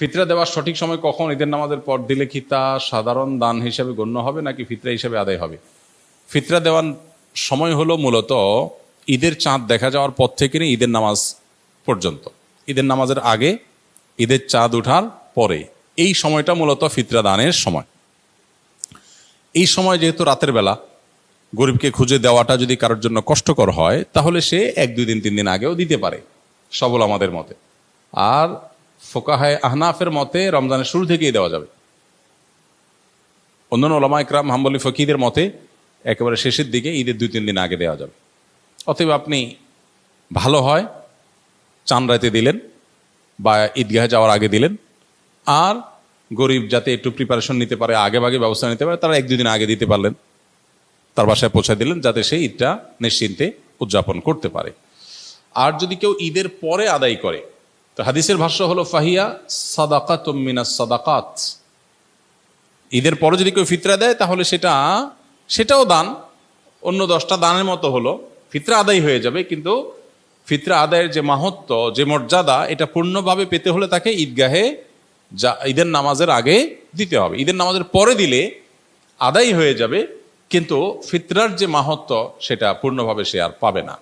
ফিতরা দেওয়ার সঠিক সময় কখন? ঈদের নামাজের পর দিলে কি তা সাধারণ দান হিসাবে গণ্য হবে নাকি ফিতরা হিসাবে আদায় হবে? ফিতরা দেওয়ার সময় হলো মূলত ঈদের চাঁদ দেখা যাওয়ার পর থেকে নিয়ে ঈদের নামাজ পর্যন্ত। ঈদের নামাজের আগে, ঈদের চাঁদ ওঠার পরে, এই সময়টা মূলত ফিতরা দানের সময়। এই সময় যেহেতু রাতের বেলা, গরিবকে খুঁজে দেওয়াটা যদি কারোর জন্য কষ্টকর হয় তাহলে সে 1-2 দিন 3 দিন আগেও দিতে পারে, সবল আমাদের মতে। আর ফোকাহায়ে আহনাফের মতে রমজানের শুরু থেকেই দেওয়া যাবে। অন্যান্য ওলামা ইকরাম, হাম্বলি ফকিদের মতে একেবারে শেষের দিকে, ঈদের 2-3 দিন আগে দেওয়া যাবে। অতএব আপনি ভালো হয় চাঁদ রাতে দিলেন বা ঈদগাহে যাওয়ার আগে দিলেন, আর গরিব যাতে একটু প্রিপারেশন নিতে পারে, আগে ভাগে ব্যবস্থা নিতে পারে, তারা 1-2 দিন আগে দিতে পারলেন, তার বাসায় পৌঁছে দিলেন, যাতে সে ঈদটা নিশ্চিন্তে উদযাপন করতে পারে। আর যদি কেউ ঈদের পরে আদায় করে, তো হাদিসের ভাষ্য হলো ফাহিয়া সাদাকাতুম মিনাস সাদাকাত। ঈদের পরে যদি কেউ ফিতরা দেয় তাহলে সেটাও দান, অন্য 10টা দানের মতো হলো, ফিতরা আদায় হয়ে যাবে। কিন্তু ফিতরা আদায়ের যে মাহাত্ম্য, যে মর্যাদা, এটা পূর্ণভাবে পেতে হলে তাকে ঈদগাহে ঈদের নামাজের আগে দিতে হবে। ঈদের নামাজের পরে দিলে আদায় হয়ে যাবে, কিন্তু ফিতরার যে মাহাত্ম্য সেটা পূর্ণভাবে সে আর পাবে না।